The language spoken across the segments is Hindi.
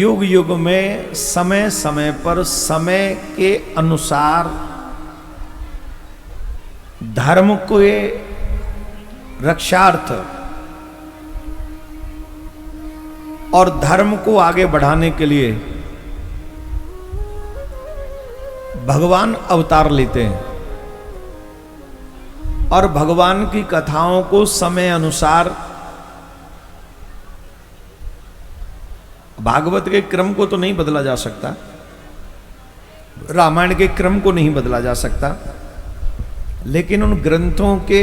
युग युग में समय समय पर समय के अनुसार धर्म के रक्षार्थ और धर्म को आगे बढ़ाने के लिए भगवान अवतार लेते हैं और भगवान की कथाओं को समय अनुसार, भागवत के क्रम को तो नहीं बदला जा सकता, रामायण के क्रम को नहीं बदला जा सकता, लेकिन उन ग्रंथों के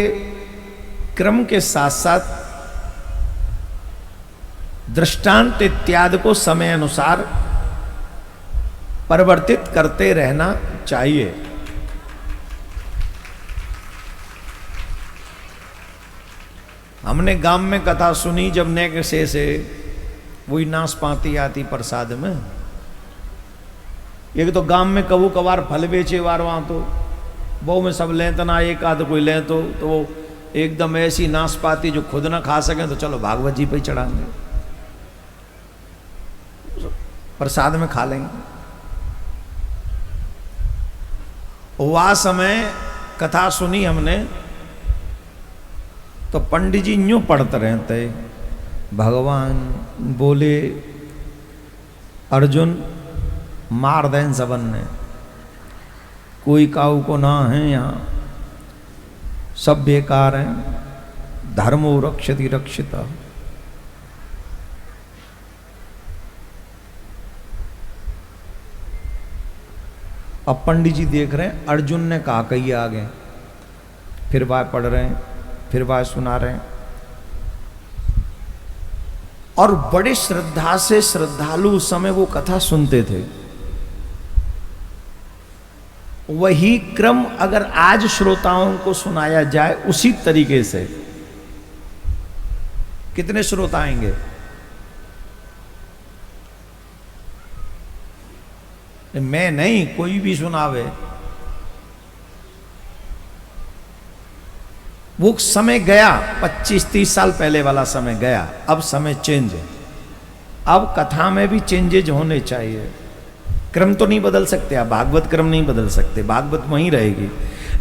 क्रम के साथ साथ दृष्टांत इत्यादि को समय अनुसार परिवर्तित करते रहना चाहिए। हमने गांव में कथा सुनी जब नेक से वही नाशपाती आती प्रसाद में। एक तो गांव में कबू कभार फल बेचे वार वहां तो वो में सब लें तो ना एक आध कोई लें तो वो एकदम ऐसी नाशपाती जो खुद ना खा सकें तो चलो भागवत जी पे ही चढ़ाएंगे, प्रसाद में खा लेंगे। वह समय कथा सुनी हमने तो पंडित जी यूं पढ़ते रहते, भगवान बोले अर्जुन मार दें सबन ने, कोई काऊ को ना है यहाँ, सब बेकार हैं, धर्मो रक्षति रक्षिता। अब पंडित जी देख रहे हैं अर्जुन ने कहा कही आगे, फिर वह पढ़ रहे हैं, फिर वह सुना रहे हैं और बड़े श्रद्धा से श्रद्धालु उस समय वो कथा सुनते थे। वही क्रम अगर आज श्रोताओं को सुनाया जाए उसी तरीके से, कितने श्रोता आएंगे? मैं नहीं, कोई भी सुनावे। वो समय गया, 25-30 साल पहले वाला समय गया, अब समय चेंज है। अब कथा में भी चेंजेज होने चाहिए। क्रम तो नहीं बदल सकते आप, भागवत क्रम नहीं बदल सकते, भागवत वहीं रहेगी,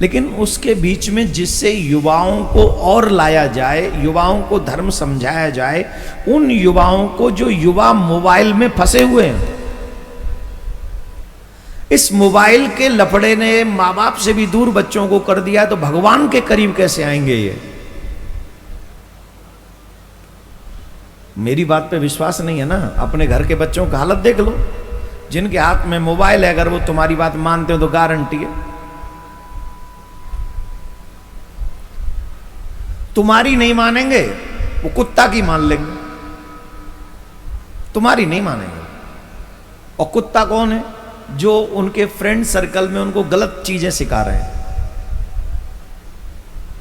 लेकिन उसके बीच में जिससे युवाओं को और लाया जाए, युवाओं को धर्म समझाया जाए, उन युवाओं को जो युवा मोबाइल में फंसे हुए हैं, इस मोबाइल के लफड़े ने माँ बाप से भी दूर बच्चों को कर दिया, तो भगवान के करीब कैसे आएंगे ये? मेरी बात पे विश्वास नहीं है ना? अपने घर के बच्चों की हालत देख लो, जिनके हाथ में मोबाइल है, अगर वो तुम्हारी बात मानते हो तो गारंटी है तुम्हारी नहीं मानेंगे, वो कुत्ता की मान लेंगे, तुम्हारी नहीं मानेंगे। और कुत्ता कौन है? जो उनके फ्रेंड सर्कल में उनको गलत चीजें सिखा रहे हैं,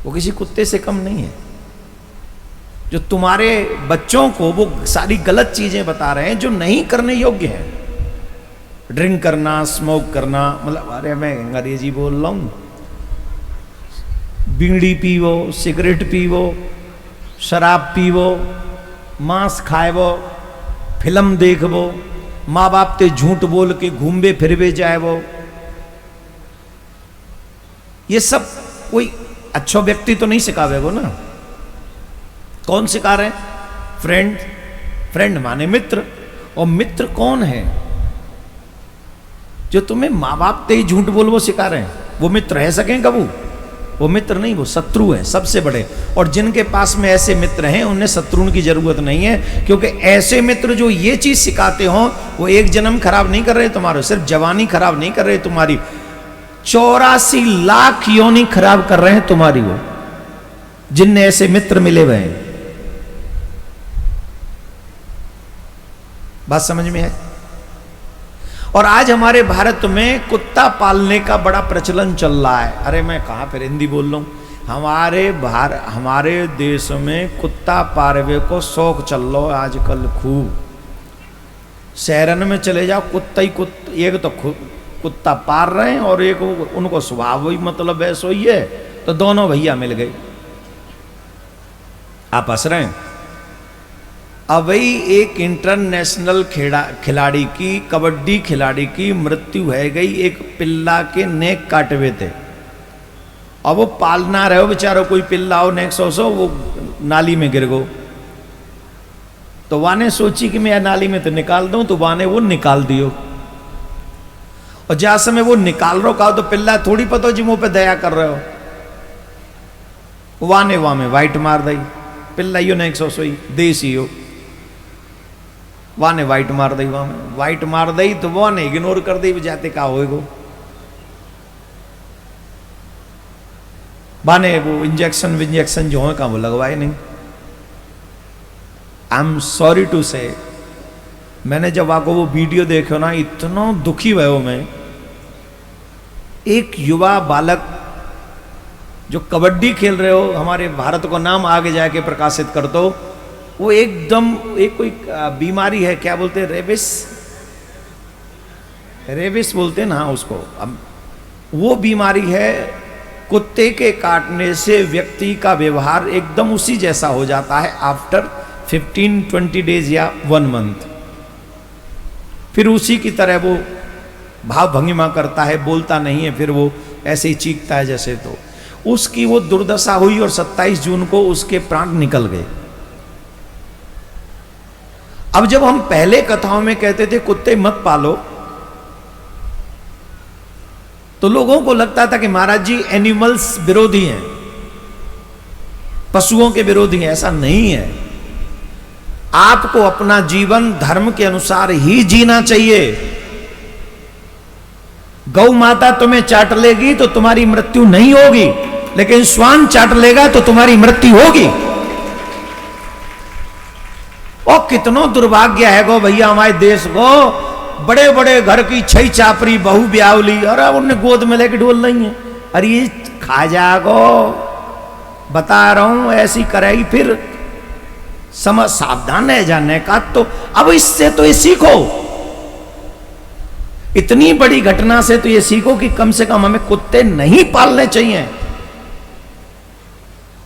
वो किसी कुत्ते से कम नहीं है। जो तुम्हारे बच्चों को वो सारी गलत चीजें बता रहे हैं जो नहीं करने योग्य है, ड्रिंक करना, स्मोक करना, मतलब अरे मैं अंग्रेजी बोल रहा हूं, बीड़ी पीवो, सिगरेट पीवो, शराब पीवो, मांस खाएवो, फिल्म देखवो, माँ बाप ते झूठ बोल के घूमबे फिरबे जाए वो, ये सब कोई अच्छा व्यक्ति तो नहीं सिखावेगो ना। कौन सिखा रहे हैं? फ्रेंड। फ्रेंड माने मित्र। और मित्र कौन है? जो तुम्हें माँ बाप ते ही झूठ बोल वो सिखा रहे हैं, वो मित्र रह सकें कबू? वो मित्र नहीं, वो शत्रु है सबसे बड़े। और जिनके पास में ऐसे मित्र हैं उन्हें शत्रुओं की जरूरत नहीं है, क्योंकि ऐसे मित्र जो ये चीज सिखाते हो वो एक जन्म खराब नहीं कर रहे तुम्हारे, सिर्फ जवानी खराब नहीं कर रहे तुम्हारी, 84 लाख योनि खराब कर रहे हैं तुम्हारी, वो जिनने ऐसे मित्र मिले हुए हैं। बात समझ में है? और आज हमारे भारत में कुत्ता पालने का बड़ा प्रचलन चल रहा है। अरे मैं कहाँ फिर हिंदी बोल रहा हूँ, हमारे देश में कुत्ता पालने को शौक चल रहा है आजकल खूब। शहरन में चले जाओ, कुत्ता ही एक तो कुत्ता पाल रहे हैं और एक उनको स्वभाव ही मतलब ऐसा ही है, तो दोनों भैया मिल गए। आप हंस रहे हैं? अभी एक इंटरनेशनल खिलाड़ी की, कबड्डी खिलाड़ी की मृत्यु है गई एक पिल्ला के नेक काटे हुए थे। अब वो पालना रहे हो बेचारो, कोई पिल्ला हो नेक सो वो नाली में गिर गो, तो वाने सोची कि मैं नाली में तो निकाल दूं, तो वाने वो निकाल दियो। और जहां समय वो निकाल रो का तो पिल्ला थोड़ी पता जी मुंह पे दया कर रहे हो, वाने वहां में वाइट मार दई, पिल्ला यो नेक सो सोई देसी हो, वाने वाइट मार दई, वहां में वाइट मार दई तो वो ने इग्नोर कर दी, जाते का होएगो, बाने वो इंजेक्शन जो है का वो लगवाए नहीं। आई एम सॉरी टू से, मैंने जब आपको वो वीडियो देखो ना इतना दुखी भयो मैं। एक युवा बालक जो कबड्डी खेल रहे हो, हमारे भारत को नाम आगे जाके प्रकाशित कर दो, वो एकदम एक कोई बीमारी है, क्या बोलते हैं, रेबिस बोलते हैं ना उसको। अब वो बीमारी है, कुत्ते के काटने से व्यक्ति का व्यवहार एकदम उसी जैसा हो जाता है आफ्टर 15-20 डेज या 1 मंथ। फिर उसी की तरह वो भाव भंगिमा करता है, बोलता नहीं है, फिर वो ऐसे ही चीखता है जैसे। तो उसकी वो दुर्दशा हुई और 27 जून को उसके प्राण निकल गए। अब जब हम पहले कथाओं में कहते थे कुत्ते मत पालो, तो लोगों को लगता था कि महाराज जी एनिमल्स विरोधी हैं, पशुओं के विरोधी हैं। ऐसा नहीं है। आपको अपना जीवन धर्म के अनुसार ही जीना चाहिए। गौ माता तुम्हें चाट लेगी तो तुम्हारी मृत्यु नहीं होगी, लेकिन श्वान चाट लेगा तो तुम्हारी मृत्यु होगी। और कितना दुर्भाग्य है गो भैया हमारे देश को, बड़े बड़े घर की छई चापरी बहू ब्यावली, अरे उन्हें गोद में लेके ढोल रही है, अरे ये खा जागो, बता रहा हूं ऐसी करेगी। फिर समझ सावधान रह जाने का। तो अब इससे तो ये सीखो, इतनी बड़ी घटना से तो ये सीखो कि कम से कम हमें कुत्ते नहीं पालने चाहिए।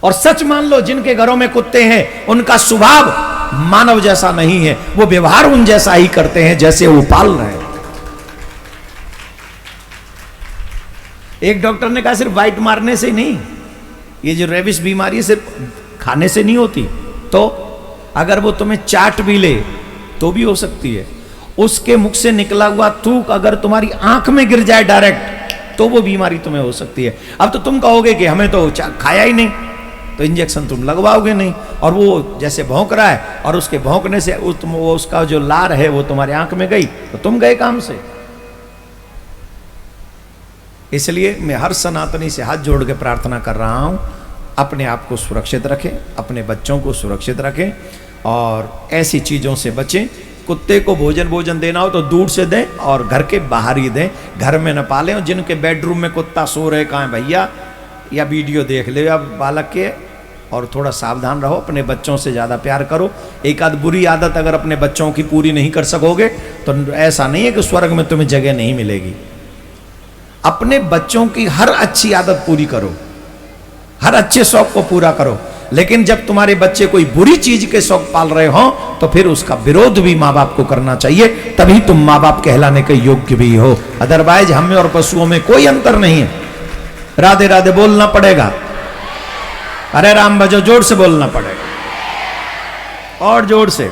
और सच मान लो जिनके घरों में कुत्ते हैं उनका स्वभाव मानव जैसा नहीं है, वो व्यवहार उन जैसा ही करते हैं जैसे वो पाल रहे हैं। एक डॉक्टर ने कहा सिर्फ बाइट मारने से ही नहीं, ये जो रेबिस बीमारी है सिर्फ खाने से नहीं होती, तो अगर वो तुम्हें चाट भी ले तो भी हो सकती है। उसके मुख से निकला हुआ थूक अगर तुम्हारी आंख में गिर जाए डायरेक्ट तो वो बीमारी तुम्हें हो सकती है। अब तो तुम कहोगे कि हमें तो खाया ही नहीं, तो इंजेक्शन तुम लगवाओगे नहीं। और वो जैसे भौंक रहा है और उसके भौंकने से वो उसका जो लार है वो तुम्हारी आंख में गई तो तुम गए काम से। इसलिए मैं हर सनातनी से हाथ जोड़ के प्रार्थना कर रहा हूं, अपने आप को सुरक्षित रखें, अपने बच्चों को सुरक्षित रखें और ऐसी चीज़ों से बचें। कुत्ते को भोजन देना हो तो दूर से दें और घर के बाहर ही दें, घर में न पालें। और जिनके बेडरूम में कुत्ता सो रहे कहाँ है भैया, या वीडियो देख ले या बालक के, और थोड़ा सावधान रहो, अपने बच्चों से ज़्यादा प्यार करो। एक आध बुरी आदत अगर अपने बच्चों की पूरी नहीं कर सकोगे तो ऐसा नहीं है कि स्वर्ग में तुम्हें जगह नहीं मिलेगी। अपने बच्चों की हर अच्छी आदत पूरी करो, हर अच्छे शौक को पूरा करो। लेकिन जब तुम्हारे बच्चे कोई बुरी चीज के शौक पाल रहे हो तो फिर उसका विरोध भी माँ बाप को करना चाहिए, तभी तुम माँ बाप कहलाने के योग्य भी हो। अदरवाइज हमें और पशुओं में कोई अंतर नहीं है। राधे राधे बोलना पड़ेगा, अरे राम भजो जोर से बोलना पड़ेगा और जोर से।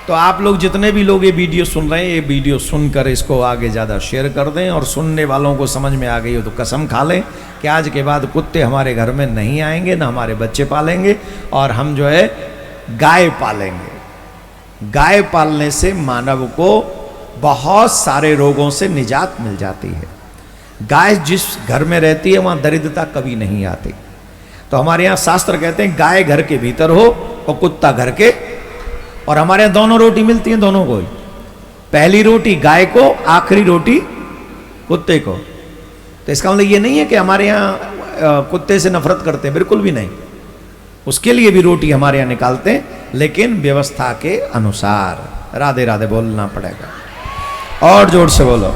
तो आप लोग जितने भी लोग ये वीडियो सुन रहे हैं, ये वीडियो सुनकर इसको आगे ज़्यादा शेयर कर दें। और सुनने वालों को समझ में आ गई हो तो कसम खा लें कि आज के बाद कुत्ते हमारे घर में नहीं आएंगे, ना हमारे बच्चे पालेंगे, और हम जो है गाय पालेंगे। गाय पालने से मानव को बहुत सारे रोगों से निजात मिल जाती है। गाय जिस घर में रहती है वहाँ दरिद्रता कभी नहीं आती। तो हमारे यहाँ शास्त्र कहते हैं गाय घर के भीतर हो और कुत्ता घर के, और हमारे यहाँ दोनों रोटी मिलती हैं दोनों को। पहली रोटी गाय को, आखिरी रोटी कुत्ते को। तो इसका मतलब ये नहीं है कि हमारे यहाँ कुत्ते से नफरत करते हैं, बिल्कुल भी नहीं। उसके लिए भी रोटी हमारे यहाँ निकालते हैं, लेकिन व्यवस्था के अनुसार। राधे राधे बोलना पड़ेगा और जोर से बोलो।